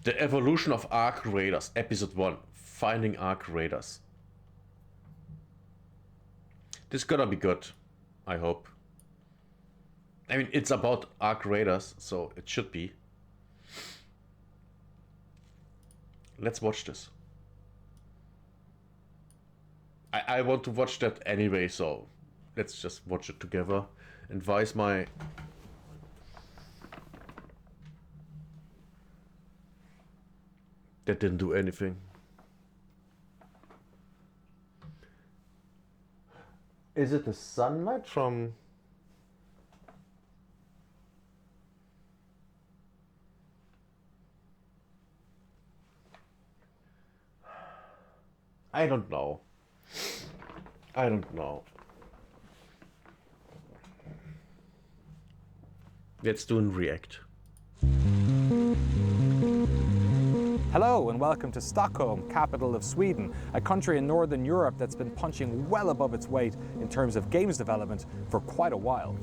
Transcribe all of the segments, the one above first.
The Evolution of Arc Raiders, Episode 1, Finding Arc Raiders. This is gonna be good, I hope. I mean, it's about Arc Raiders, so it should be. Let's watch this. I want to watch that anyway, so let's just watch it together. And Vice my... That didn't do anything. Is it the sunlight from... I don't know. I don't know. Let's do a react. Hello and welcome to Stockholm, capital of Sweden, a country in Northern Europe that's been punching well above its weight in terms of games development for quite a while.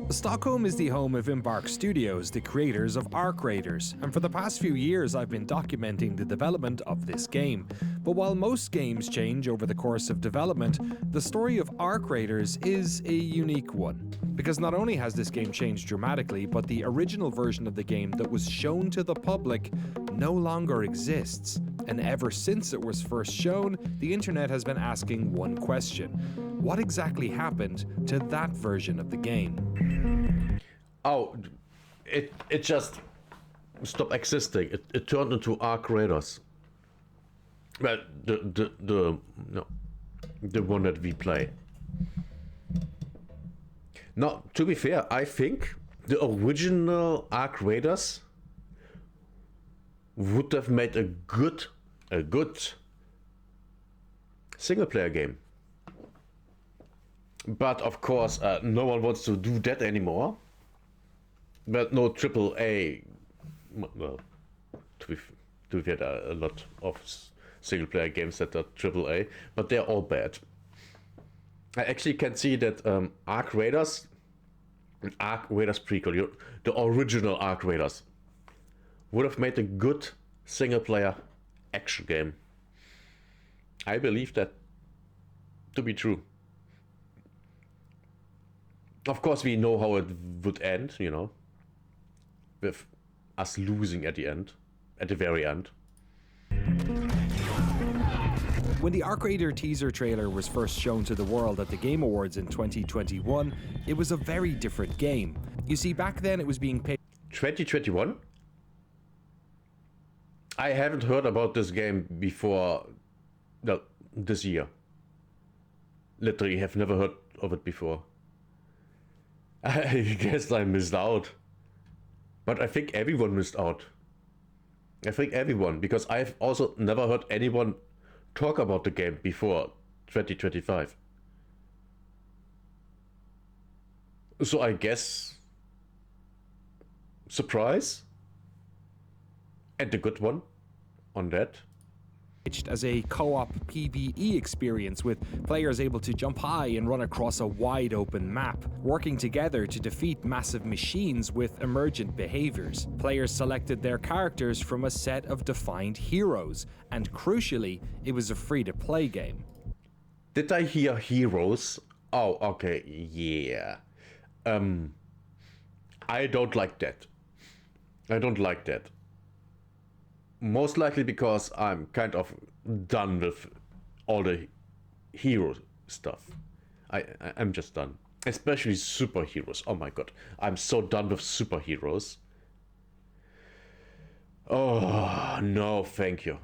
Stockholm is the home of Embark Studios, the creators of Arc Raiders, and for the past few years I've been documenting the development of this game. But while most games change over the course of development, the story of Arc Raiders is a unique one. Because not only has this game changed dramatically, but the original version of the game that was shown to the public no longer exists. And ever since it was first shown, the internet has been asking one question. What exactly happened to that version of the game? Oh, it just stopped existing. It turned into Arc Raiders. Well, the one that we play. Now, to be fair, I think the original Arc Raiders would have made a good single player game. But of course, no one wants to do that anymore. But no AAA. Well, to be fair, there are a lot of single player games that are AAA, but they're all bad. I actually can see that Arc Raiders prequel, the original Arc Raiders, would have made a good single player action game. I believe that to be true. Of course, we know how it would end, you know, with us losing at the end, at the very end. When the Arc Raider teaser trailer was first shown to the world at the Game Awards in 2021, it was a very different game. You see, back then it was being paid... 2021? I haven't heard about this game before this year. Literally have never heard of it before. I guess I missed out. But I think everyone missed out. I think everyone, because I've also never heard anyone talk about the game before 2025. So I guess surprise, and the good one on that. As a co-op PvE experience with players able to jump high and run across a wide open map, working together to defeat massive machines with emergent behaviors. Players selected their characters from a set of defined heroes, and crucially, it was a free-to-play game. Did I hear heroes? Oh, okay, yeah. I don't like that. I don't like that. Most likely because I'm kind of done with all the hero stuff. I'm just done. Especially superheroes. Oh my god. I'm so done with superheroes. Oh, no, thank you.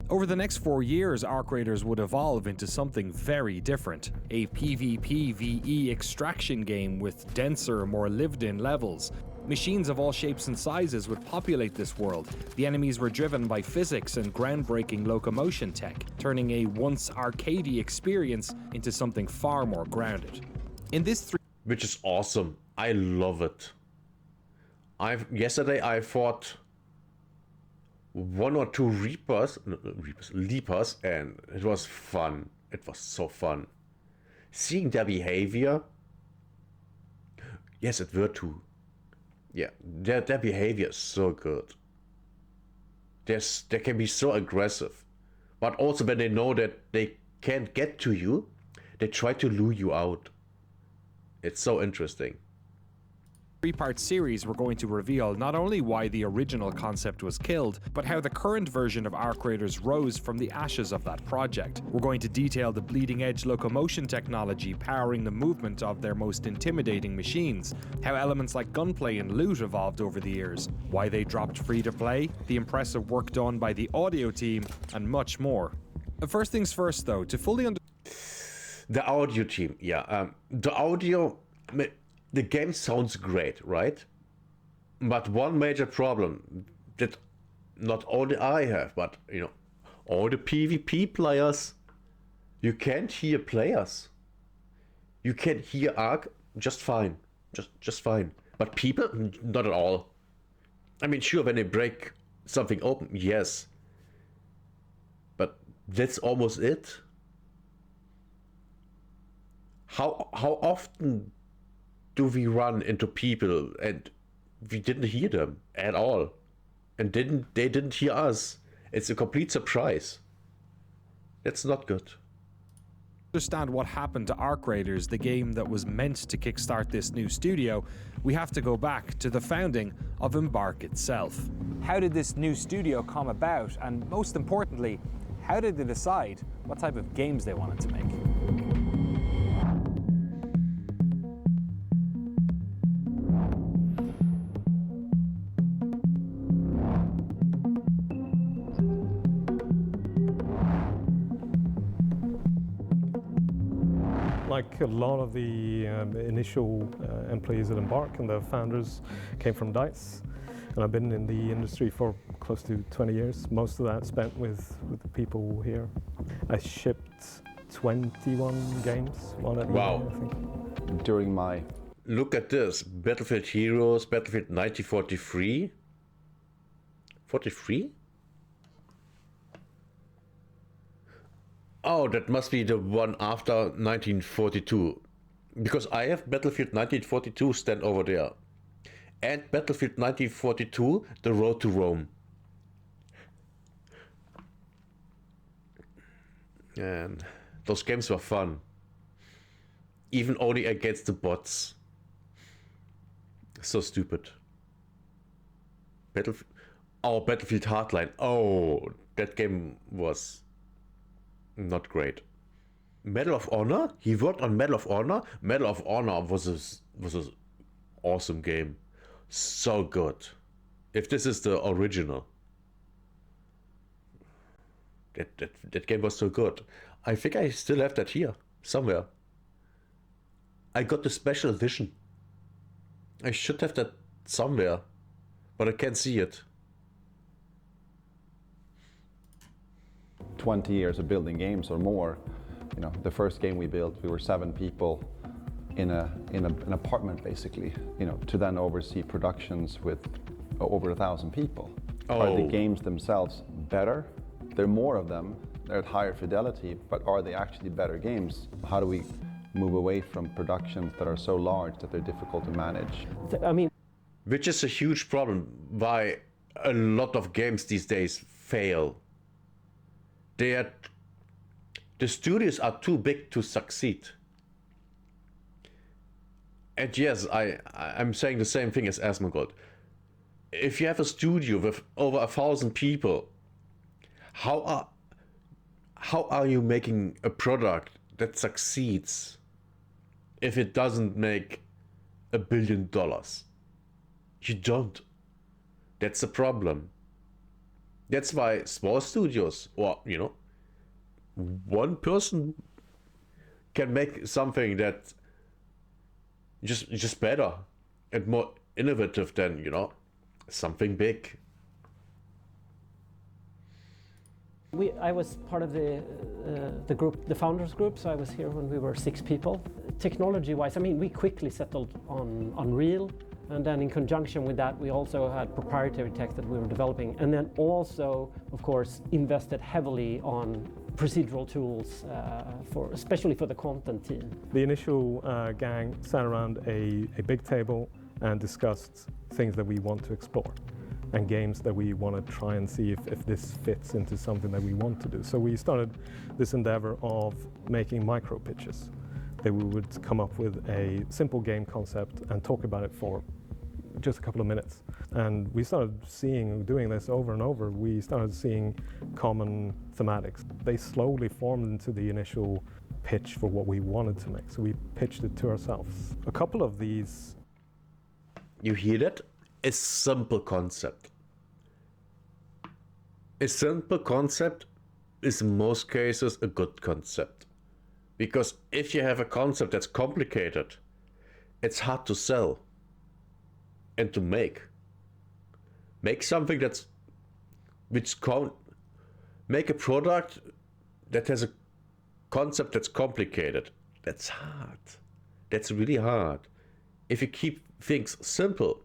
Over the next 4 years, Arc Raiders would evolve into something very different. A PvP-VE extraction game with denser, more lived-in levels. Machines of all shapes and sizes would populate this world. The enemies were driven by physics and groundbreaking locomotion tech, turning a once arcadey experience into something far more grounded. In this Which is awesome. I love it. Yesterday I fought 1 or 2 Leapers, and it was fun. It was so fun. Seeing their behavior. Yes, it were 2. Yeah, their behavior is so good. They can be so aggressive. But also when they know that they can't get to you, they try to lure you out. It's so interesting. Three-part series, we're going to reveal not only why the original concept was killed, but how the current version of Arc Raiders rose from the ashes of that project. We're going to detail the bleeding-edge locomotion technology powering the movement of their most intimidating machines, how elements like gunplay and loot evolved over the years, why they dropped free-to-play, the impressive work done by the audio team, and much more. First things first, though, to fully The audio team, yeah. The audio... The game sounds great, right? But one major problem that not only I have, but all the PvP players, you can't hear players. You can hear Ark just fine, just fine. But people, not at all. I mean, sure, when they break something open, yes. But that's almost it. How often do we run into people and we didn't hear them at all, and they didn't hear us? It's a complete surprise. That's not good. Understand what happened to Arc Raiders, the game that was meant to kickstart this new studio, we have to go back to the founding of Embark itself. How did this new studio come about, and most importantly, how did they decide what type of games they wanted to make? Like a lot of the initial employees at Embark and the founders came from DICE, and I've been in the industry for close to 20 years, most of that spent with the people here. I shipped 21 games, one at Wow. I think. During my... Look at this. Battlefield Heroes, Battlefield 1943. 43? Oh, that must be the one after 1942. Because I have Battlefield 1942 stand over there. And Battlefield 1942, The Road to Rome. And those games were fun. Even only against the bots. So stupid. Battlefield Hardline. Oh, that game was not great. Medal of Honor? He worked on Medal of Honor? Medal of Honor was an awesome game. So good. If this is the original. That game was so good. I think I still have that here, somewhere. I got the special edition. I should have that somewhere, but I can't see it. 20 years of building games or more. The first game we built, we were 7 people in an apartment basically, to then oversee productions with over 1,000 people. Oh. Are the games themselves better? There are more of them, they're at higher fidelity, but are they actually better games? How do we move away from productions that are so large that they're difficult to manage? I mean, Which is a huge problem why a lot of games these days fail. The studios are too big to succeed. And yes, I'm saying the same thing as Asmongold. If you have a studio with over 1,000 people, how are you making a product that succeeds if it doesn't make $1 billion? You don't. That's the problem. That's why small studios, or one person can make something that just better and more innovative than something big. I was part of the group, the founders group, so I was here when we were 6 people. Technology-wise, we quickly settled on Unreal, and then in conjunction with that, we also had proprietary tech that we were developing, and then also, of course, invested heavily on procedural tools, especially for the content team. The initial gang sat around a big table and discussed things that we want to explore. and games that we want to try and see if this fits into something that we want to do. So we started this endeavor of making micro pitches. That we would come up with a simple game concept and talk about it for just a couple of minutes. And we started doing this over and over, we started seeing common thematics. They slowly formed into the initial pitch for what we wanted to make. So we pitched it to ourselves. A couple of these. You hear that? A simple concept. A simple concept is in most cases a good concept. Because if you have a concept that's complicated, it's hard to sell and to make. Make something make a product that has a concept that's complicated. That's hard. That's really hard. If you keep things simple,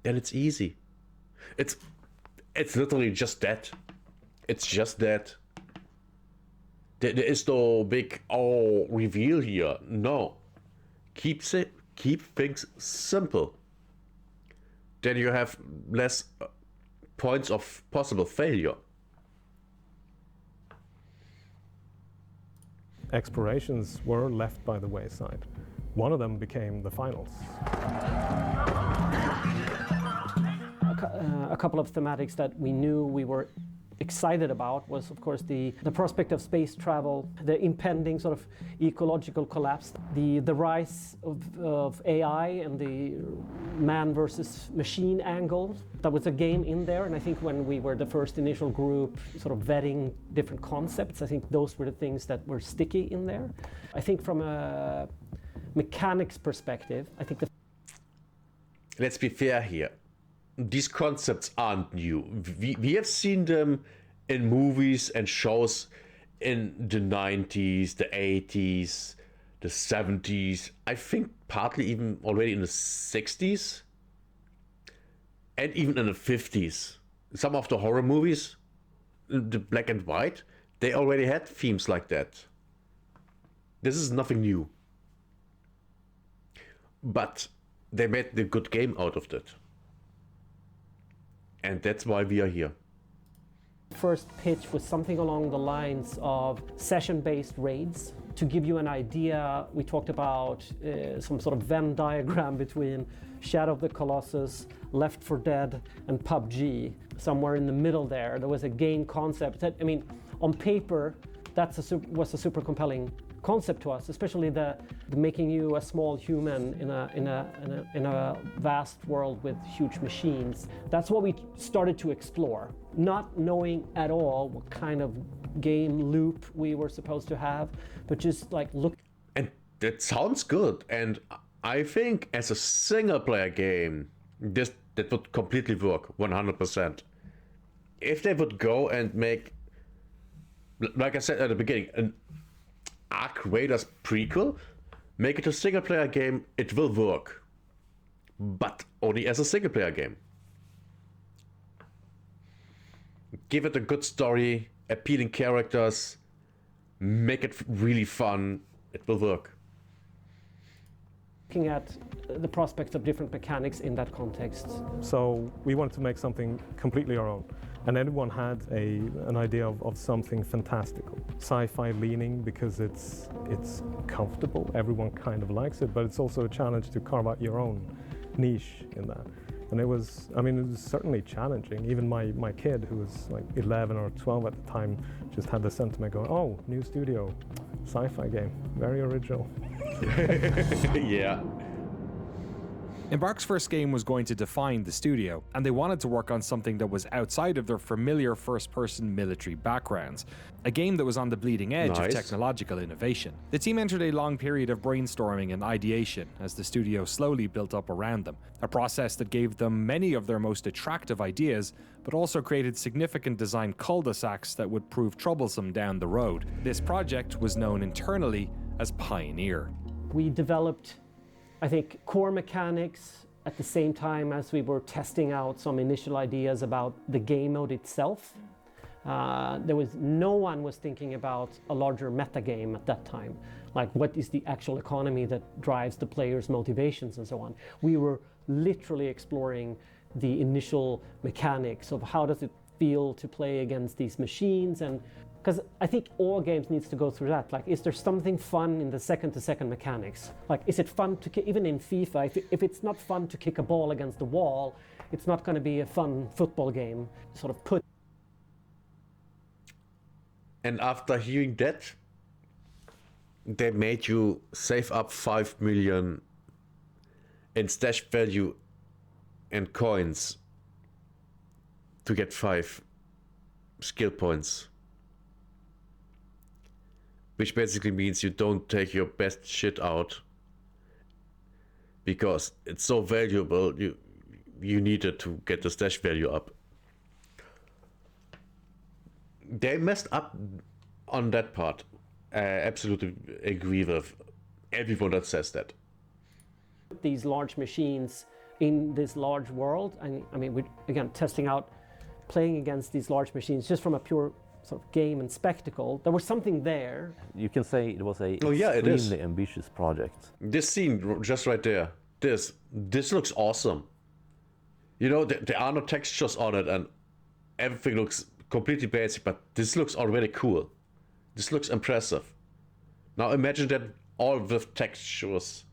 then it's easy. It's literally just that. It's just that. There is no big reveal here. No. Keep things simple. Then you have less points of possible failure. Explorations were left by the wayside. One of them became the finals. A couple of thematics that we knew we were excited about was, of course, the prospect of space travel, the impending sort of ecological collapse, the rise of AI and the man versus machine angle. That was a game in there, and I think when we were the first initial group sort of vetting different concepts, I think those were the things that were sticky in there. I think from a mechanics perspective, I think Let's be fair here. These concepts aren't new. We have seen them in movies and shows in the 90s, the 80s, the 70s. I think partly even already in the 60s. And even in the 50s. Some of the horror movies, the black and white, they already had themes like that. This is nothing new. But they made the good game out of it. And that's why we are here. First pitch was something along the lines of session-based raids. To give you an idea, we talked about some sort of Venn diagram between Shadow of the Colossus, Left 4 Dead, and PUBG. Somewhere in the middle there was a game concept that, I mean, on paper, was a super compelling concept to us, especially the making you a small human in a vast world with huge machines. That's what we started to explore, not knowing at all what kind of game loop we were supposed to have, but just like look. And that sounds good. And I think as a single player game, that would completely work 100%. If they would go and make, like I said at the beginning, an Ark Raiders prequel, make it a single player game, it will work. But only as a single player game. Give it a good story, appealing characters, make it really fun, it will work. Looking at the prospects of different mechanics in that context. So we wanted to make something completely our own. And everyone had an idea of something fantastical. Sci-fi leaning because it's comfortable, everyone kind of likes it, but it's also a challenge to carve out your own niche in that. And it was certainly challenging. Even my kid, who was like 11 or 12 at the time, just had the sentiment going, oh, new studio, sci-fi game, very original. Yeah. Embark's first game was going to define the studio, and they wanted to work on something that was outside of their familiar first-person military backgrounds, a game that was on the bleeding edge of technological innovation. The team entered a long period of brainstorming and ideation as the studio slowly built up around them, a process that gave them many of their most attractive ideas, but also created significant design cul-de-sacs that would prove troublesome down the road. This project was known internally as Pioneer. We developed, I think, core mechanics at the same time as we were testing out some initial ideas about the game mode itself. No one was thinking about a larger meta game at that time, like what is the actual economy that drives the players' motivations and so on. We were literally exploring the initial mechanics of how does it feel to play against these machines. And because I think all games needs to go through that. Like, is there something fun in the second-to-second mechanics? Like, is it fun to even in FIFA, if it's not fun to kick a ball against the wall, it's not going to be a fun football game. Sort of put. And after hearing that, they made you save up 5 million in stash value and coins to get 5 skill points. Which basically means you don't take your best shit out because it's so valuable, you need it to get the stash value up. They messed up on that part. I absolutely agree with everyone that says that. These large machines in this large world, and I mean, we're again testing out, playing against these large machines just from a pure sort of game and spectacle. There was something there. You can say it was a it is. extremely ambitious project. This scene just right there, this looks awesome. You know, there are no textures on it and everything looks completely basic, but this looks already cool. This looks impressive. Now imagine that all with textures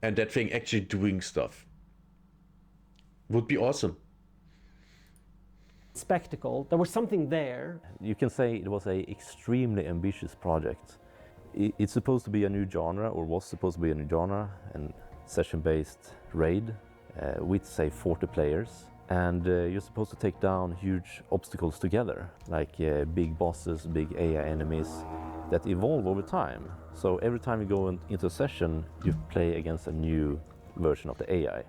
and that thing actually doing stuff. Would be awesome. Spectacle. There was something there. You can say it was a extremely ambitious project. It's supposed to be a new genre, or was supposed to be a new genre, and session-based raid with, say, 40 players. And you're supposed to take down huge obstacles together, like big bosses, big AI enemies that evolve over time. So every time you go into a session, you play against a new version of the AI.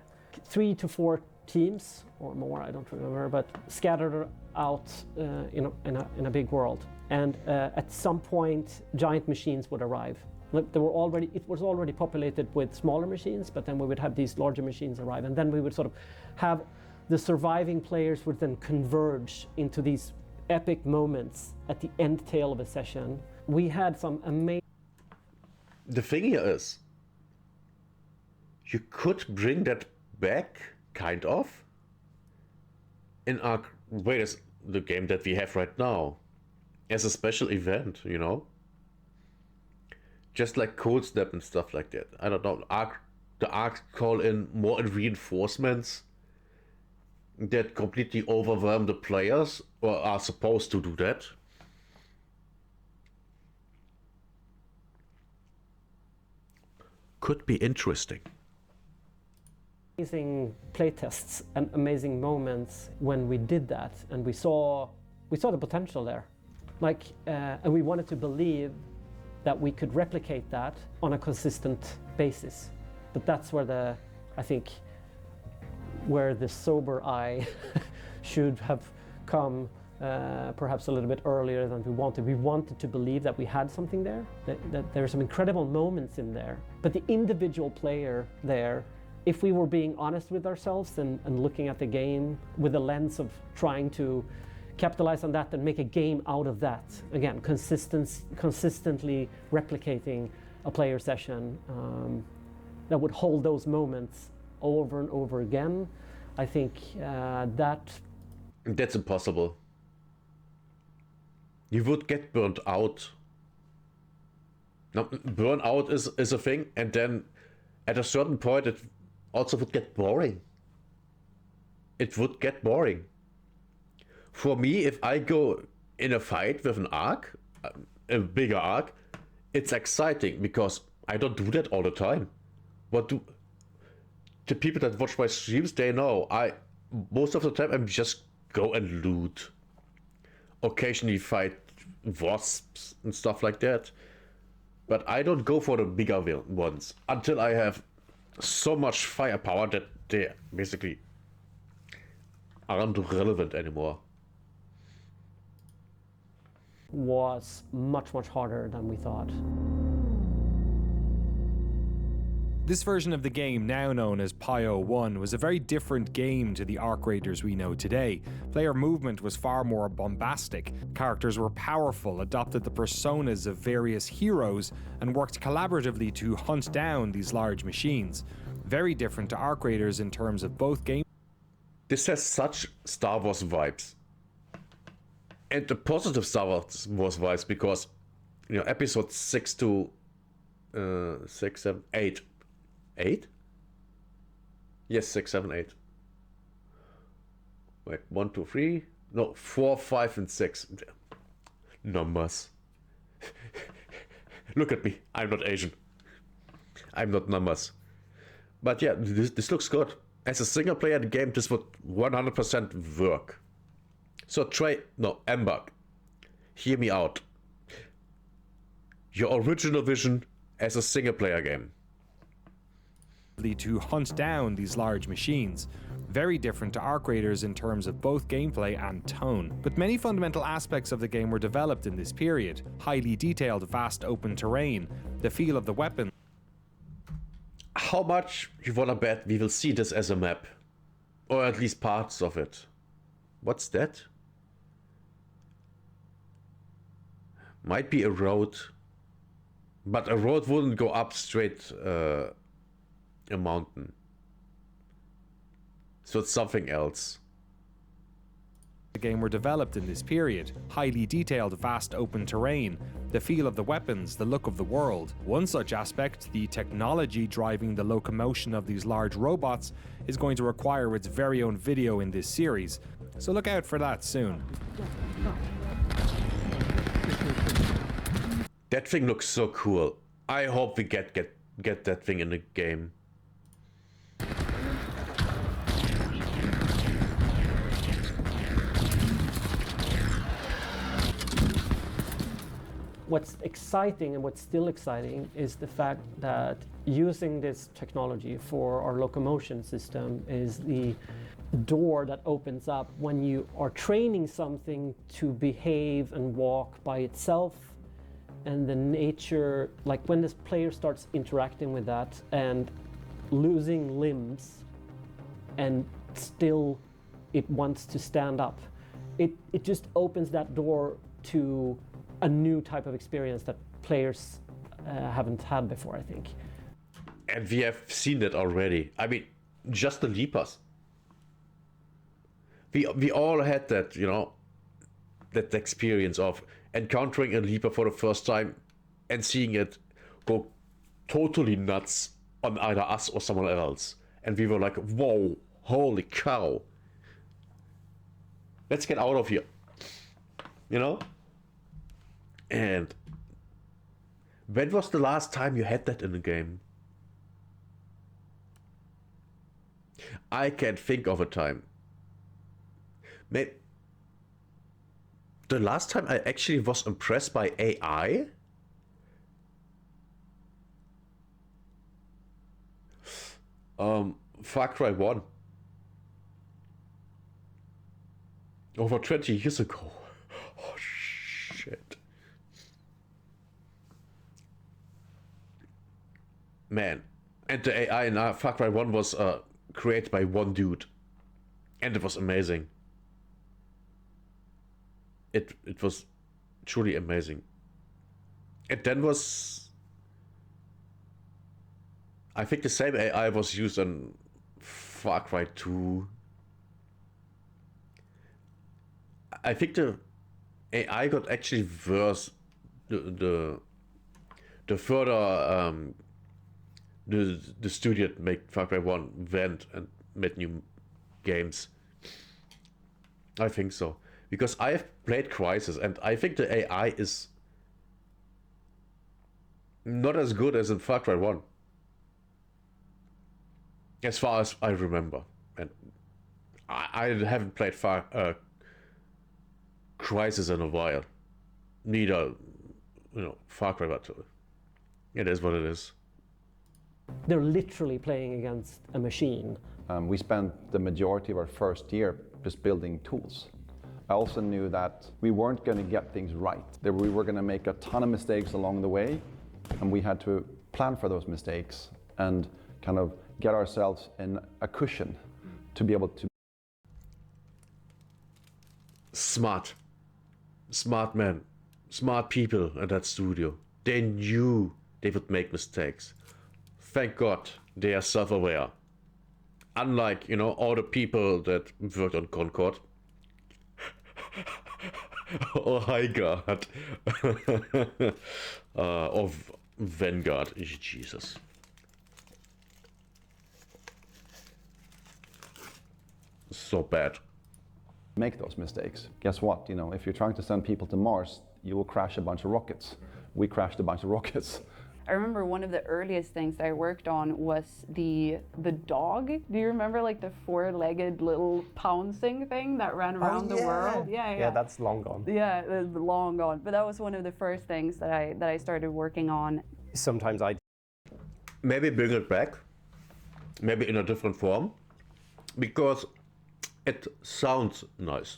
3 to 4 teams or more, I don't remember, but scattered out in a big world. And at some point, giant machines would arrive. Look, it was already populated with smaller machines, but then we would have these larger machines arrive, and then we would sort of have the surviving players would then converge into these epic moments at the end tail of a session. We had some amazing. The thing here is, you could bring that back, kind of, in Ark Raiders, the game that we have right now, as a special event, you know? Just like Cold Snap and stuff like that. I don't know, the Ark call in more reinforcements that completely overwhelm the players, or are supposed to do that. Could be interesting. Amazing playtests and amazing moments when we did that, and we saw the potential there, like, and we wanted to believe that we could replicate that on a consistent basis. But that's where I think where the sober eye should have come perhaps a little bit earlier than we wanted. We wanted to believe that we had something there, that there are some incredible moments in there. But the individual player there, if we were being honest with ourselves and looking at the game with the lens of trying to capitalize on that and make a game out of that, again, consistently replicating a player session that would hold those moments over and over again, I think that's impossible. You would get burnt out. Now, burnout is a thing, and then at a certain point it also would get boring. It would get boring. For me, if I go in a fight with an Ark, a bigger Ark, it's exciting because I don't do that all the time. The people that watch my streams, they know most of the time I'm just go and loot. Occasionally fight wasps and stuff like that. But I don't go for the bigger ones until I have so much firepower that they basically aren't relevant anymore. Was much harder than we thought. This version of the game, now known as EP1, was a very different game to the Ark Raiders we know today. Player movement was far more bombastic, characters were powerful, adopted the personas of various heroes, and worked collaboratively to hunt down these large machines. Very different to Ark Raiders in terms of both game. This has such Star Wars vibes. And the positive Star Wars vibes because, you know, episode 6 to 6, 7, 8. 8? Yes, 6, 7, 8. Wait, 1, 2, 3. No, 4, 5, and 6. Numbers. Look at me. I'm not Asian. I'm not numbers. But yeah, this looks good. As a single player game, this would 100% work. So Embark, hear me out. Your original vision as a single player game. To hunt down these large machines. Very different to Arc Raiders in terms of both gameplay and tone. But many fundamental aspects of the game were developed in this period. Highly detailed, vast open terrain, the feel of the weapon. How much you wanna bet we will see this as a map? Or at least parts of it. What's that? Might be a road. But a road wouldn't go up straight a mountain. So it's something else. The game were developed in this period. Highly detailed, vast open terrain, the feel of the weapons, the look of the world. One such aspect, the technology driving the locomotion of these large robots, is going to require its very own video in this series. So look out for that soon. That thing looks so cool. I hope we get that thing in the game. What's exciting and what's still exciting is the fact that using this technology for our locomotion system is the door that opens up when you are training something to behave and walk by itself, and the nature, like when this player starts interacting with that and losing limbs and still it wants to stand up, it just opens that door to a new type of experience that players haven't had before, I think. And we have seen that already. I mean, just the leapers. We all had that, you know, that experience of encountering a leaper for the first time and seeing it go totally nuts on either us or someone else. And we were like, whoa, holy cow. Let's get out of here. You know? And when was the last time you had that in a game? I can't think of a time. Maybe the last time I actually was impressed by AI? Far Cry 1. Over 20 years ago. Oh shit. Man. And the AI in Far Cry 1 was created by one dude. And it was amazing. It was truly amazing. And then was... I think the same AI was used on Far Cry 2. I think the AI got actually worse the further the studio that made Far Cry 1 went and made new games. I think so. Because I have played Crysis and I think the AI is not as good as in Far Cry 1. As far as I remember. And I haven't played Crysis in a while. Neither, you know, Far Cry, but it is what it is. They're literally playing against a machine. We spent the majority of our first year just building tools. I also knew that we weren't going to get things right, that we were going to make a ton of mistakes along the way, and we had to plan for those mistakes and kind of get ourselves in a cushion to be able to. Smart men, smart people at that studio. They knew they would make mistakes. Thank God they are self-aware. unlike, you know, all the people that worked on Concord. Oh, hi God. Of Vanguard. Jesus. So bad. Make those mistakes. Guess what? You know, if you're trying to send people to Mars, you will crash a bunch of rockets. We crashed a bunch of rockets. I remember one of the earliest things that I worked on was the dog. Do you remember like the four-legged little pouncing thing that ran around the world? Yeah, that's long gone. Yeah, it's long gone. But that was one of the first things that I started working on. Sometimes I Maybe bring it back. Maybe in a different form. Because it sounds nice.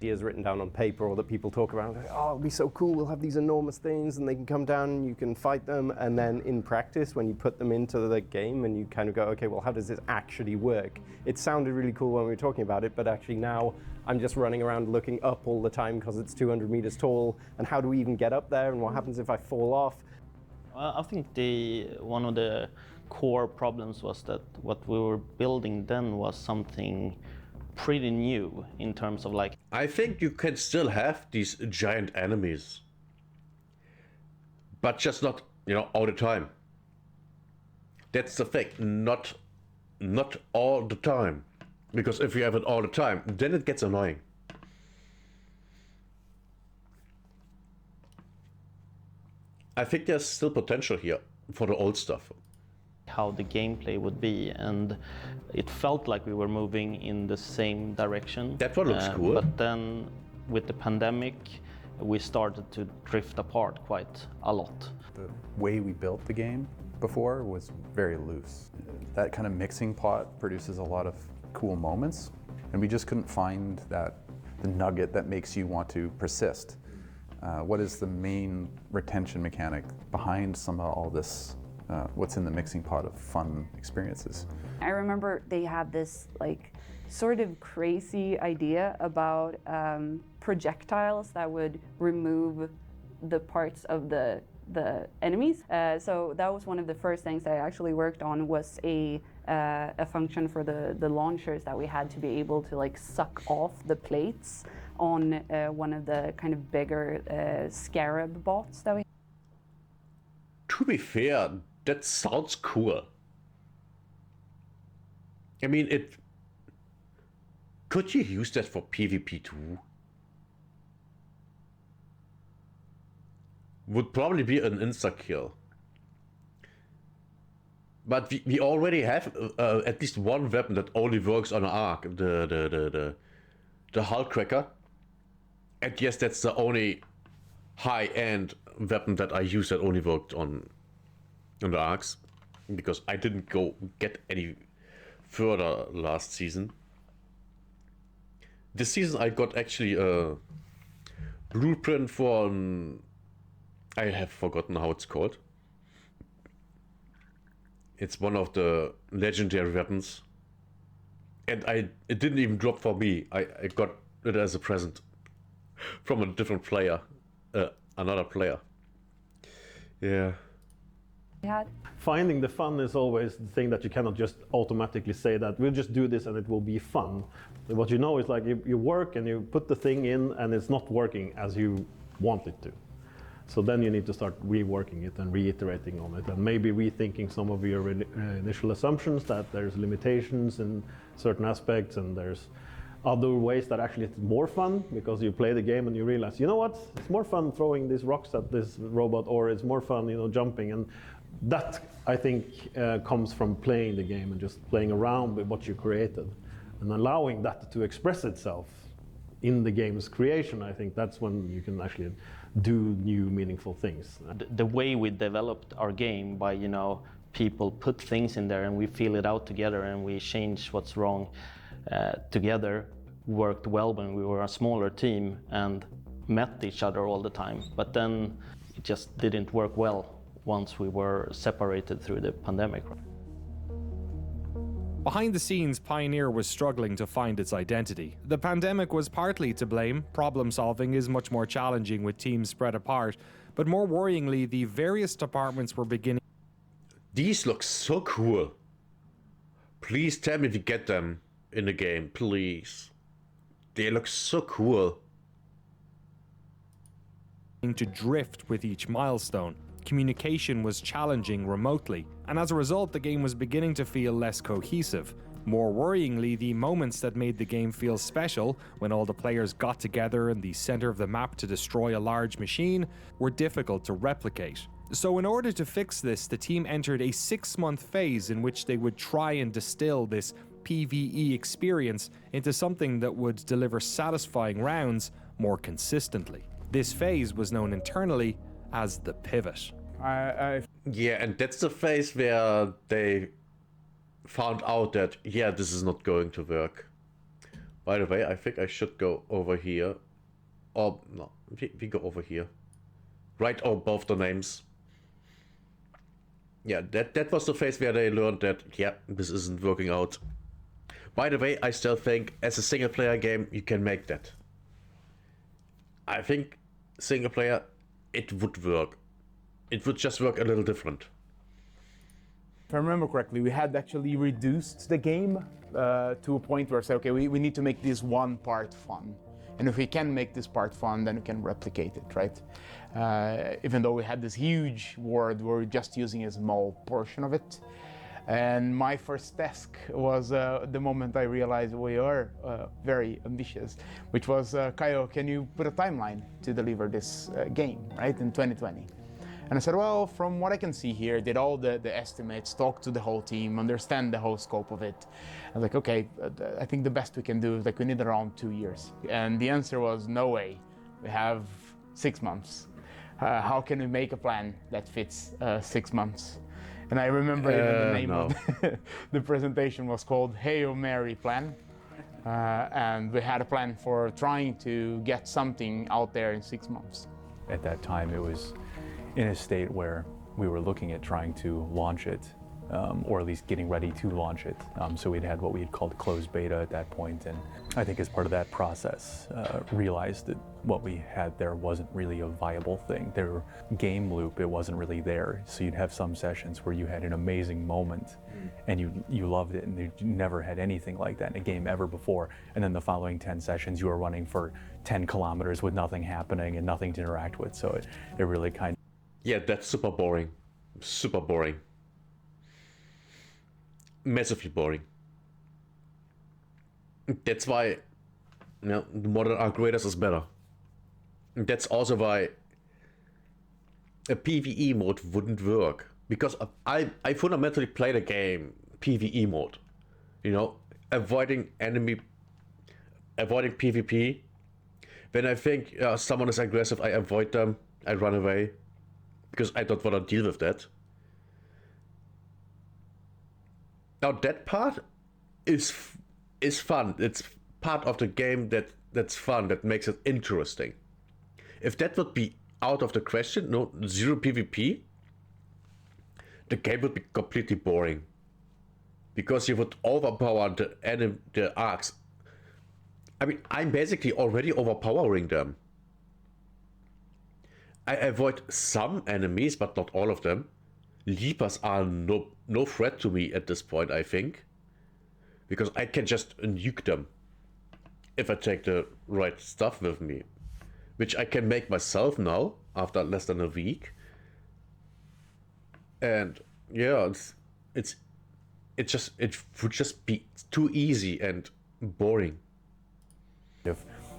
ideas written down on paper or that people talk about, like, oh, it'll be so cool, we'll have these enormous things and they can come down and you can fight them. And then in practice, when you put them into the game and you kind of go, okay, well, how does this actually work? It sounded really cool when we were talking about it, but actually now I'm just running around looking up all the time because it's 200 meters tall. And how do we even get up there? And what happens if I fall off? I think one of the core problems was that what we were building then was something pretty new in terms of like... I think you can still have these giant enemies, but just not, you know, all the time. That's the thing, not all the time. Because if you have it all the time, then it gets annoying. I think there's still potential here for the old stuff. How the gameplay would be, and it felt like we were moving in the same direction. That one looks cool. But then with the pandemic, we started to drift apart quite a lot. The way we built the game before was very loose. That kind of mixing pot produces a lot of cool moments, and we just couldn't find the nugget that makes you want to persist. What is the main retention mechanic behind some of all this? What's in the mixing pot of fun experiences? I remember they had this like sort of crazy idea about projectiles that would remove the parts of the enemies. So that was one of the first things I actually worked on, was a function for the launchers that we had to be able to like suck off the plates on one of the kind of bigger scarab bots that we. To be fair, that sounds cool. I mean, could you use that for PvP too? Would probably be an insta-kill. But we already have at least one weapon that only works on an arc, the hull cracker. And yes, that's the only high-end weapon that I use that only worked on the arcs, because I didn't get any further last season. This season I got actually a blueprint for I have forgotten how it's called. It's one of the legendary weapons, and it didn't even drop for me. I got it as a present from a different player, another player. Yeah. Finding the fun is always the thing that you cannot just automatically say that we'll just do this and it will be fun. What you know is like you work and you put the thing in and it's not working as you want it to. So then you need to start reworking it and reiterating on it and maybe rethinking some of your initial assumptions that there's limitations in certain aspects and there's other ways that actually it's more fun because you play the game and you realize, you know what, it's more fun throwing these rocks at this robot, or it's more fun, you know, jumping. And that, I think, comes from playing the game and just playing around with what you created and allowing that to express itself in the game's creation. I think that's when you can actually do new, meaningful things. The way we developed our game by, you know, people put things in there and we feel it out together and we change what's wrong together worked well when we were a smaller team and met each other all the time. But then it just didn't work well once we were separated through the pandemic. Behind the scenes, Pioneer was struggling to find its identity. The pandemic was partly to blame. Problem solving is much more challenging with teams spread apart. But more worryingly, the various departments were beginning. These look so cool. Please tell me if you get them in the game, please. They look so cool. To drift with each milestone. Communication was challenging remotely, and as a result, the game was beginning to feel less cohesive. More worryingly, the moments that made the game feel special, when all the players got together in the center of the map to destroy a large machine, were difficult to replicate. So in order to fix this, the team entered a 6-month phase in which they would try and distill this PvE experience into something that would deliver satisfying rounds more consistently. This phase was known internally as the pivot. Yeah, and that's the phase where they found out that, yeah, this is not going to work. By the way, I think I should go over here. Or, no, we go over here. Right above the names. Yeah, that was the phase where they learned that, yeah, this isn't working out. By the way, I still think as a single player game, you can make that. I think single player, it would work. It would just work a little different. If I remember correctly, we had actually reduced the game to a point where I said, okay, we need to make this one part fun. And if we can make this part fun, then we can replicate it, right? Even though we had this huge world, we're just using a small portion of it. And my first task was the moment I realized we are very ambitious, which was, Kaio, can you put a timeline to deliver this game, right, in 2020? And I said, well, from what I can see here, did all the estimates, talk to the whole team, understand the whole scope of it. I was like, okay, I think the best we can do is like we need around 2 years. And the answer was, no way, we have 6 months. How can we make a plan that fits 6 months? And I remember even the name of the presentation was called Hail Mary Plan. And we had a plan for trying to get something out there in 6 months. At that time, it was in a state where we were looking at trying to launch it, or at least getting ready to launch it. So we'd had what we had called closed beta at that point, and I think as part of that process, realized that what we had there wasn't really a viable thing. Their game loop, it wasn't really there. So you'd have some sessions where you had an amazing moment, and you loved it, and you never had anything like that in a game ever before. And then the following 10 sessions, you were running for 10 kilometers with nothing happening and nothing to interact with. So it really kind of... Yeah, that's super boring. Super boring. Massively boring. That's why, you know, the modern arc raiders is better. That's also why a PvE mode wouldn't work. Because I fundamentally play the game PvE mode. You know, avoiding PvP. When I think someone is aggressive, I avoid them. I run away. Because I don't want to deal with that. Now that part is fun. It's part of the game that's fun, that makes it interesting. If that would be out of the question, no, zero PvP, the game would be completely boring. Because you would overpower the arcs. I mean, I'm basically already overpowering them. I avoid some enemies, but not all of them. Leapers are no threat to me at this point, I think. Because I can just nuke them. If I take the right stuff with me. Which I can make myself now, after less than a week. And yeah, it would just be too easy and boring.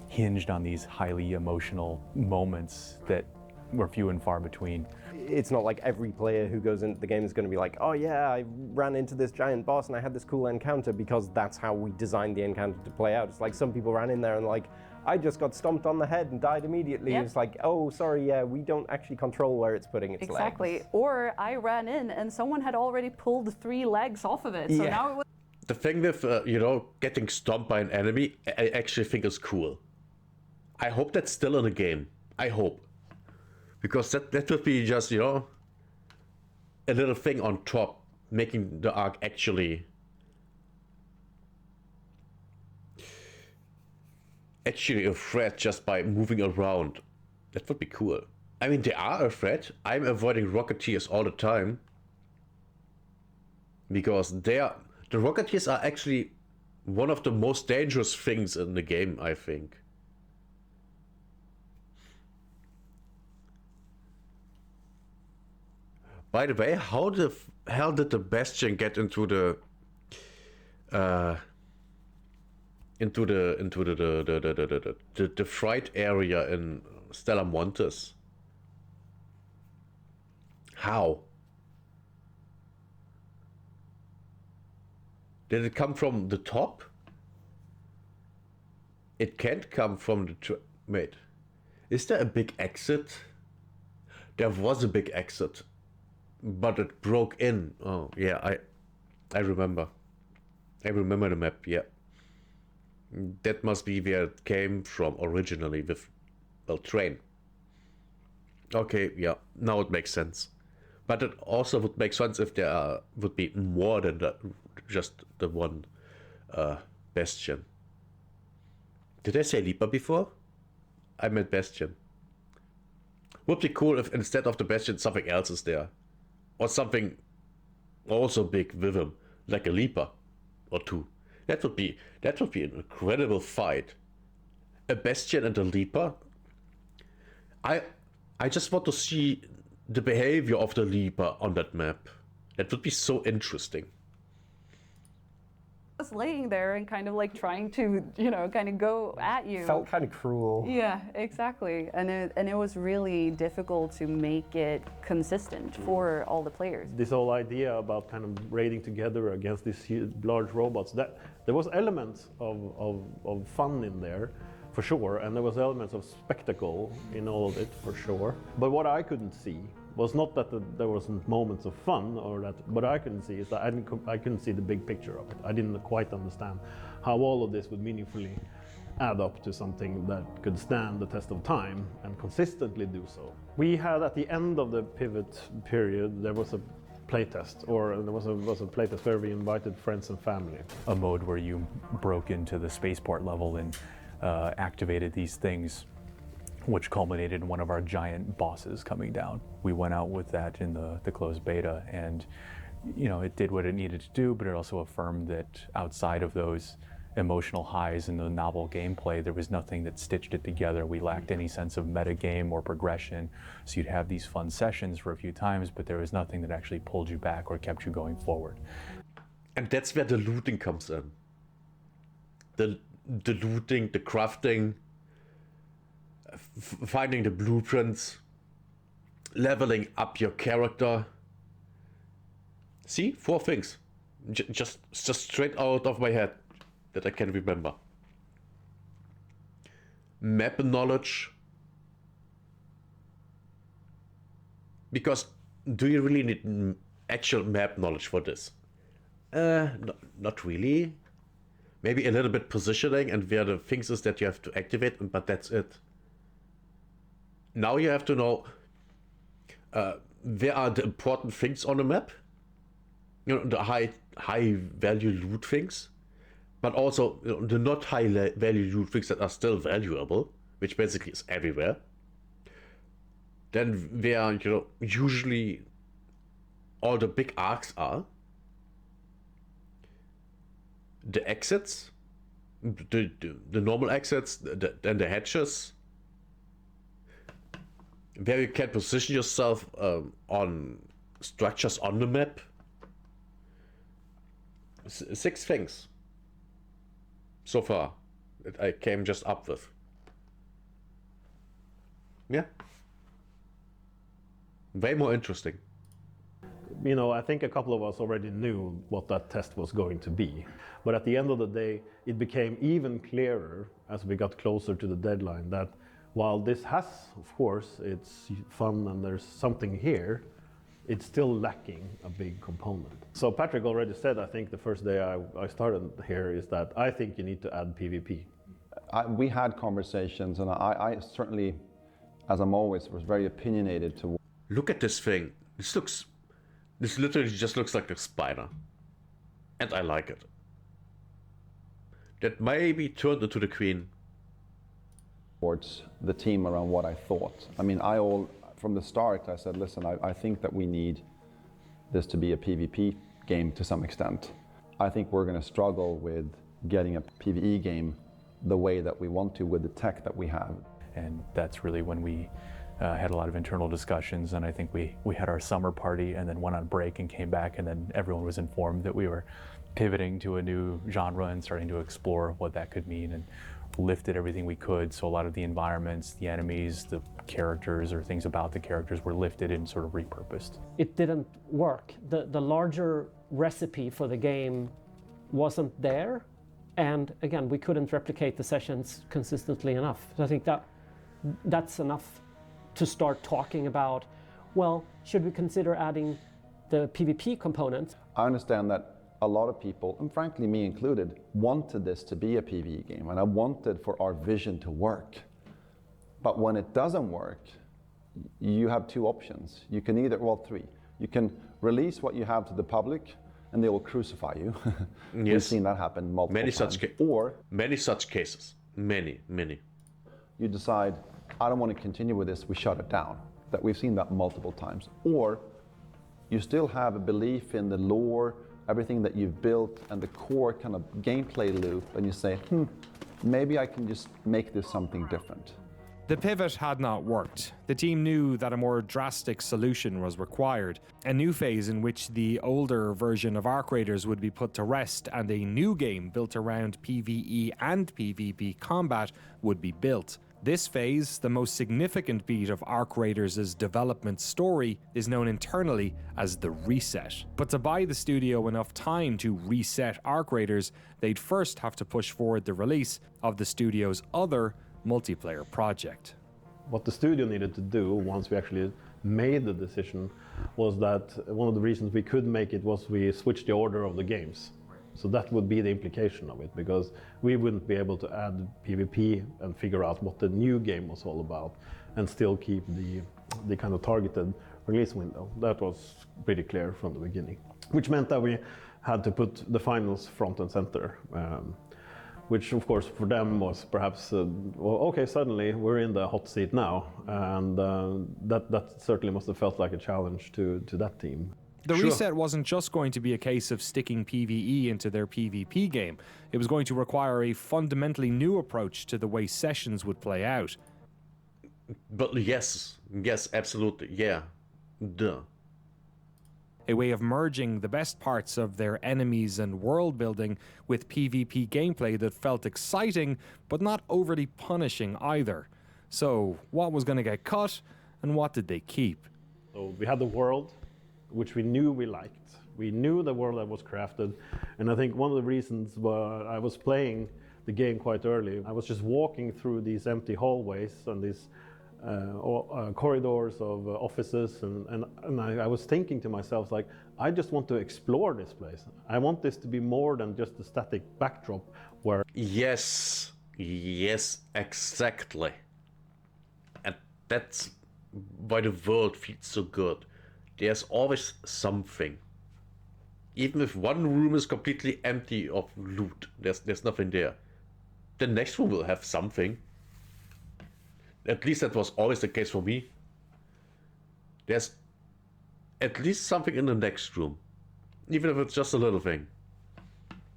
Hinged on these highly emotional moments that were few and far between. It's not like every player who goes into the game is going to be like, oh yeah, I ran into this giant boss and I had this cool encounter, because that's how we designed the encounter to play out. It's like some people ran in there and like, I just got stomped on the head and died immediately. Yep. It's like, oh, sorry, yeah, we don't actually control where it's putting its exactly. legs. Or I ran in and someone had already pulled 3 legs off of it. So now it was... The thing with, you know, getting stomped by an enemy, I actually think is cool. I hope that's still in the game. I hope. Because that would be just, you know, a little thing on top, making the arc actually a threat just by moving around. That would be cool. I mean, they are a threat. I'm avoiding Rocketeers all the time. Because the The Rocketeers are actually one of the most dangerous things in the game, I think. By the way, how the hell did the Bastion get into the the fright area in Stella Montes? How? Did it come from the top? It can't come from the wait. Is there a big exit? There was a big exit, but it broke in. Oh yeah, I remember. I remember the map. Yeah, that must be where it came from originally with a train. Okay, yeah, now it makes sense. But it also would make sense if there would be more than just the one Bastion. Did I say Leaper before? I meant Bastion. Would be cool if instead of the Bastion something else is there. Or something also big with him, like a Leaper or two. That would be an incredible fight. A Bastion and a Leaper. I just want to see the behavior of the Leaper on that map. That would be so interesting. Just laying there and kind of like trying to, you know, kind of go at you. Felt kind of cruel. Yeah, exactly. And it was really difficult to make it consistent for all the players. This whole idea about kind of raiding together against these large robots, that there was elements of fun in there, for sure, and there was elements of spectacle in all of it, for sure. But what I couldn't see was not that there wasn't moments of fun, or that what I couldn't see is that I couldn't see the big picture of it. I didn't quite understand how all of this would meaningfully add up to something that could stand the test of time and consistently do so. We had, at the end of the pivot period, there was a playtest, or there was a playtest where we invited friends and family. A mode where you broke into the spaceport level and activated these things, which culminated in one of our giant bosses coming down. We went out with that in the closed beta, and you know, it did what it needed to do, but it also affirmed that outside of those emotional highs and the novel gameplay, there was nothing that stitched it together. We lacked any sense of metagame or progression. So you'd have these fun sessions for a few times, but there was nothing that actually pulled you back or kept you going forward. And that's where the looting comes in. The looting, the crafting, finding the blueprints, leveling up your character. See, 4 things, just straight out of my head that I can remember. Map knowledge. Because do you really need actual map knowledge for this? Not really. Maybe a little bit positioning and where the things is that you have to activate, but that's it. Now you have to know where are the important things on the map. You know, the high value loot things, but also, you know, the not high value loot things that are still valuable, which basically is everywhere. Then where, you know, usually all the big arcs are. The exits, the normal exits, then the hatches, where you can position yourself on structures on the map. 6 things so far that I came just up with. Yeah. Way more interesting. You know, I think a couple of us already knew what that test was going to be. But at the end of the day, it became even clearer as we got closer to the deadline that while this has, of course, it's fun and there's something here, it's still lacking a big component. So Patrick already said, I think the first day I started here, is that I think you need to add PvP. We had conversations, and I certainly, as I'm always, was very opinionated to. Look at this thing. This literally just looks like a spider. And I like it. That maybe turned into the queen. Towards the team around what I thought. I mean, from the start, I said, listen, I think that we need this to be a PvP game to some extent. I think we're going to struggle with getting a PvE game the way that we want to with the tech that we have. And that's really when we had a lot of internal discussions, and I think we had our summer party and then went on break and came back, and then everyone was informed that we were pivoting to a new genre and starting to explore what that could mean, and lifted everything we could. So a lot of the environments, the enemies, the characters, or things about the characters were lifted and sort of repurposed. It didn't work. The larger recipe for the game wasn't there, and again, we couldn't replicate the sessions consistently enough. So I think that's enough to start talking about, well, should we consider adding the PvP component? I understand that a lot of people, and frankly me included, wanted this to be a PvE game, and I wanted for our vision to work. But when it doesn't work, you have two options. You can either, well, three. You can release what you have to the public, and they will crucify you. Yes. We've seen that happen multiple times. Or many such cases. Many. You decide, I don't want to continue with this, we shut it down. That we've seen that multiple times. Or you still have a belief in the lore, everything that you've built, and the core kind of gameplay loop, and you say, maybe I can just make this something different. The pivot had not worked. The team knew that a more drastic solution was required, a new phase in which the older version of Arc Raiders would be put to rest and a new game built around PvE and PvP combat would be built. This phase, the most significant beat of Arc Raiders' development story, is known internally as the Reset. But to buy the studio enough time to reset Arc Raiders, they'd first have to push forward the release of the studio's other multiplayer project. What the studio needed to do once we actually made the decision was that one of the reasons we could make it was we switched the order of the games. So that would be the implication of it, because we wouldn't be able to add PvP and figure out what the new game was all about and still keep the kind of targeted release window. That was pretty clear from the beginning, which meant that we had to put the finals front and center, which of course for them was perhaps, well, okay, suddenly we're in the hot seat now, and that certainly must have felt like a challenge to that team. The Reset wasn't just going to be a case of sticking PvE into their PvP game. It was going to require a fundamentally new approach to the way sessions would play out. But yes, absolutely, yeah. Duh. A way of merging the best parts of their enemies and world building with PvP gameplay that felt exciting, but not overly punishing either. So, what was going to get cut, and what did they keep? So we had the world, which we knew we liked. We knew the world that was crafted, and I think one of the reasons why I was playing the game quite early, I was just walking through these empty hallways and these corridors of offices, and I was thinking to myself, like, I just want to explore this place. I want this to be more than just a static backdrop where... Yes, exactly. And that's why the world feels so good. There's always something. Even if one room is completely empty of loot, there's nothing there. The next room will have something. At least that was always the case for me. There's at least something in the next room. Even if it's just a little thing.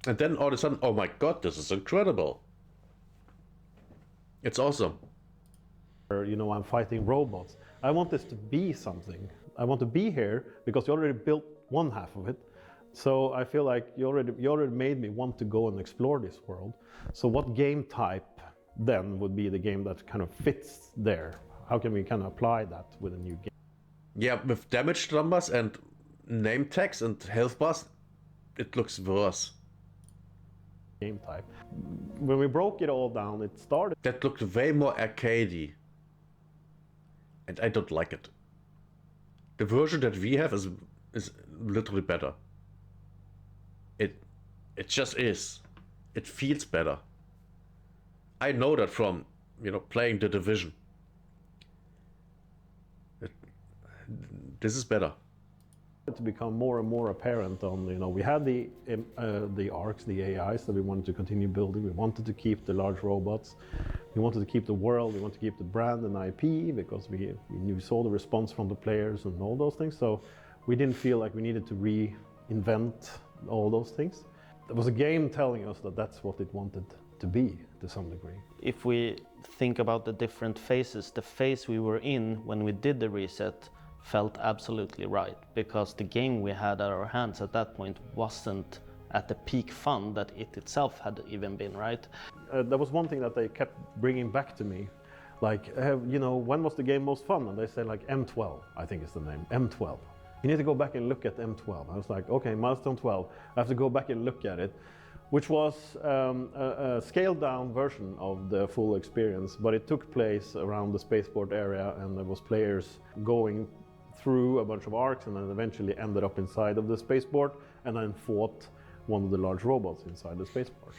And then all of a sudden, oh my god, this is incredible. It's awesome. You know, I'm fighting robots. I want this to be something. I want to be here because you already built one half of it. So I feel like you already made me want to go and explore this world. So what game type then would be the game that kind of fits there? How can we kind of apply that with a new game? Yeah, with damage numbers and name tags and health bars, it looks worse. Game type. When we broke it all down, it started... That looked way more arcadey. And I don't like it. The version that we have is literally better. It just is. It feels better. I know that from, playing The Division. This is better. To become more and more apparent on, we had the arcs, the AIs that we wanted to continue building. We wanted to keep the large robots. We wanted to keep the world. We wanted to keep the brand and IP because we saw the response from the players and all those things. So we didn't feel like we needed to reinvent all those things. There was a game telling us that that's what it wanted to be, to some degree. If we think about the different phases, the phase we were in when we did the reset felt absolutely right, because the game we had at our hands at that point wasn't at the peak fun that it itself had even been, right? There was one thing that they kept bringing back to me, like, you know, when was the game most fun? And they say like M12, I think is the name, M12. You need to go back and look at M12. I was like, okay, milestone 12, I have to go back and look at it, which was a scaled down version of the full experience, but it took place around the spaceport area, and there was players going through a bunch of arcs and then eventually ended up inside of the spaceport and then fought one of the large robots inside the spaceport.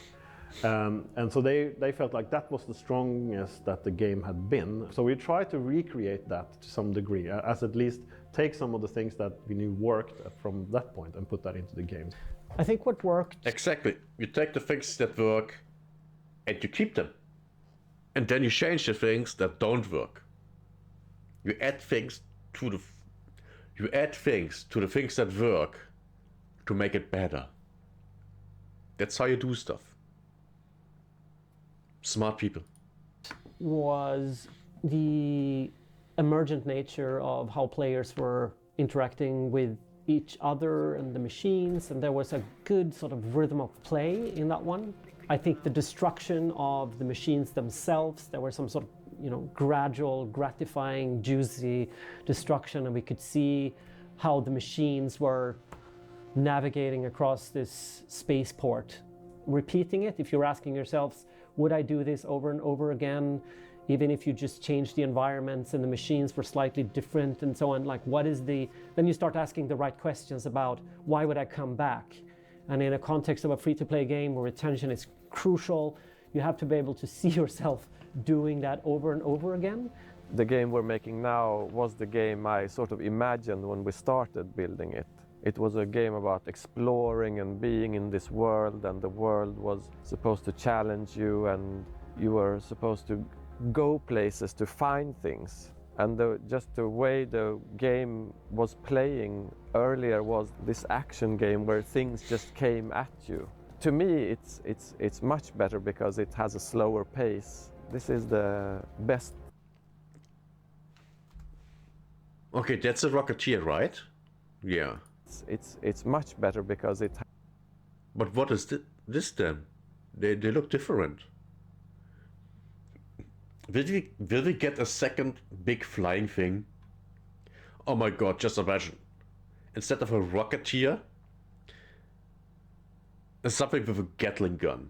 And so they felt like that was the strongest that the game had been. So we tried to recreate that to some degree, as at least take some of the things that we knew worked from that point and put that into the game. I think what worked... Exactly. You take the things that work and you keep them. And then you change the things that don't work. You add things to the things that work to make it better. That's how you do stuff. Smart people. Was the emergent nature of how players were interacting with each other and the machines, and there was a good sort of rhythm of play in that one. I think the destruction of the machines themselves, there were some sort of, you know, gradual, gratifying, juicy destruction, and we could see how the machines were navigating across this spaceport. Repeating it, if you're asking yourselves, would I do this over and over again, even if you just changed the environments and the machines were slightly different and so on, like what is the, then you start asking the right questions about why would I come back? And in a context of a free-to-play game where retention is crucial, you have to be able to see yourself doing that over and over again. The game we're making now was the game I sort of imagined when we started building it. It was a game about exploring and being in this world, and the world was supposed to challenge you, and you were supposed to go places to find things. And just the way the game was playing earlier was this action game where things just came at you. To me, it's much better because it has a slower pace. This is the best. Okay, that's a Rocketeer, right? Yeah. It's much better because it... But what is this then? They look different. Will we get a second big flying thing? Oh my god, just imagine. Instead of a Rocketeer, something with a Gatling gun.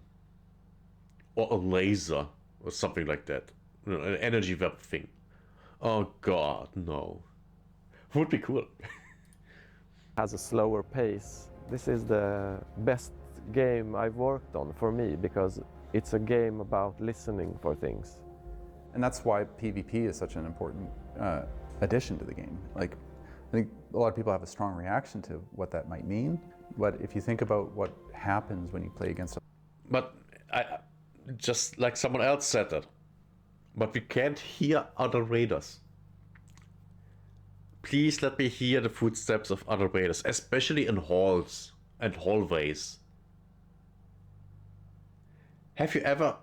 Or a laser, or something like that. You know, an energy weapon thing. Oh god, no. Would be cool. Has a slower pace. This is the best game I've worked on for me because it's a game about listening for things. And that's why PvP is such an important addition to the game. Like, I think a lot of people have a strong reaction to what that might mean, but if you think about what happens when you play against a... But I just like someone else said that. But we can't hear other raiders. Please let me hear the footsteps of other raiders, especially in halls and hallways. Have you ever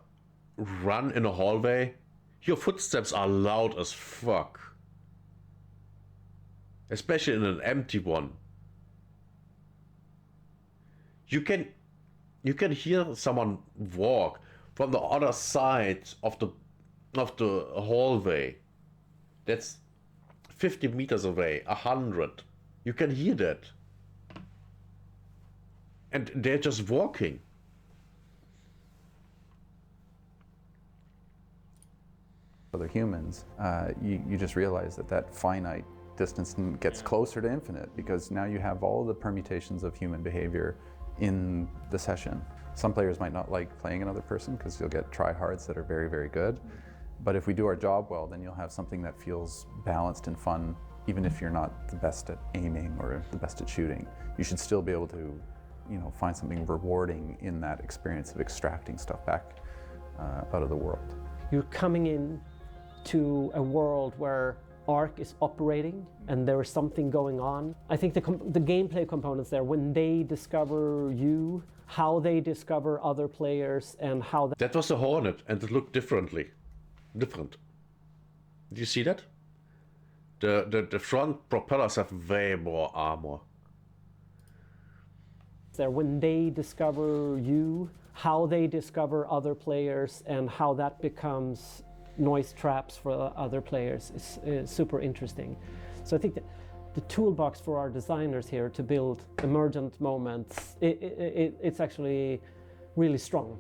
run in a hallway? Your footsteps are loud as fuck. Especially in an empty one. You can hear someone walk from the other side of the hallway. That's 50 meters away, 100. You can hear that. And they're just walking. Other humans, you just realize that finite distance gets closer to infinite because now you have all the permutations of human behavior in the session. Some players might not like playing another person because you'll get tryhards that are very, very good. But if we do our job well, then you'll have something that feels balanced and fun, even if you're not the best at aiming or the best at shooting. You should still be able to, you know, find something rewarding in that experience of extracting stuff back out of the world. You're coming in to a world where Ark is operating and there is something going on. I think the gameplay components there, when they discover you how they discover other players, and how That was a Hornet, and it looked different. Did you see that? The front propellers have way more armor. when they discover you, how they discover other players, and how that becomes noise traps for other players is super interesting. So I think that the toolbox for our designers here to build emergent moments, it's actually really strong.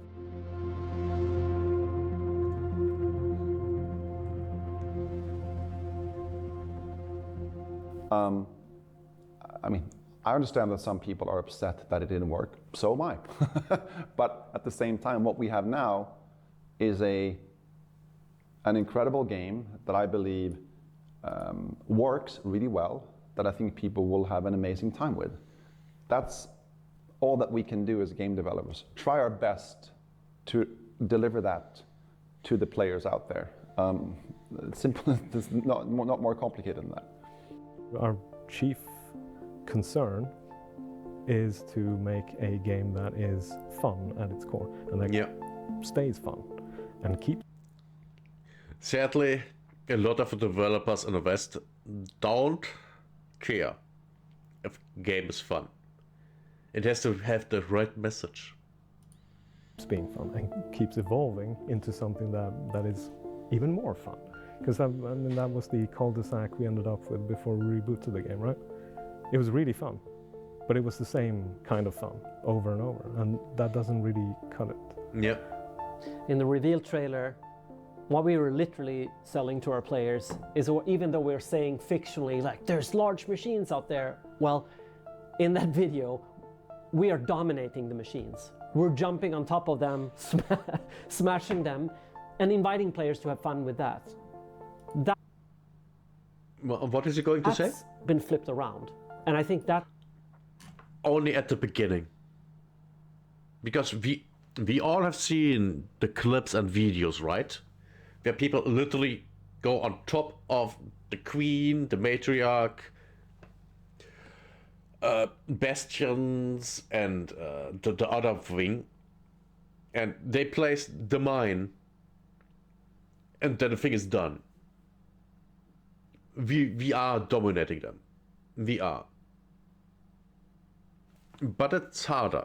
I mean, I understand that some people are upset that it didn't work. So am I. But at the same time, what we have now is an incredible game that I believe works really well, that I think people will have an amazing time with. That's all that we can do as game developers. Try our best to deliver that to the players out there. It's simple, it's not more complicated than that. Our chief concern is to make a game that is fun at its core and that stays fun and keeps. Sadly, a lot of developers in the West don't care if game is fun. It has to have the right message. It's being fun and keeps evolving into something that is even more fun. Because I mean, that was the cul-de-sac we ended up with before we rebooted the game, right? It was really fun, but it was the same kind of fun over and over, and that doesn't really cut it. Yeah. In the reveal trailer, what we were literally selling to our players is, even though we're saying fictionally, like, there's large machines out there, well, in that video, we are dominating the machines. We're jumping on top of them, smashing them, and inviting players to have fun with that. What is he going to say? That's been flipped around. And I think that... Only at the beginning. Because we all have seen the clips and videos, right? Where people literally go on top of the queen, the matriarch, bastions, and the other wing. And they place the mine, and then the thing is done. We are dominating them. We are. But it's harder.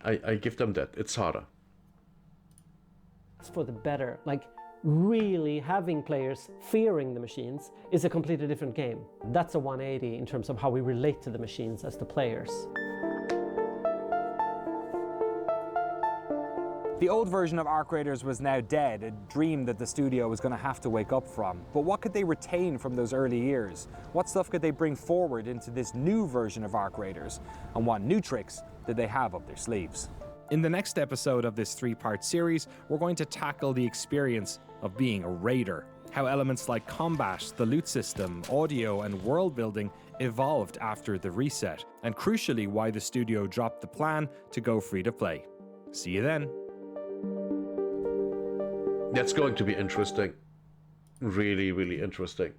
I give them that. It's harder. It's for the better. Like, really having players fearing the machines is a completely different game. That's a 180 in terms of how we relate to the machines as the players. The old version of Arc Raiders was now dead, a dream that the studio was going to have to wake up from. But what could they retain from those early years? What stuff could they bring forward into this new version of Arc Raiders? And what new tricks did they have up their sleeves? In the next episode of this three-part series, we're going to tackle the experience of being a raider, how elements like combat, the loot system, audio, and world building evolved after the reset, and crucially why the studio dropped the plan to go free-to-play. See you then. That's going to be interesting. Really, really interesting.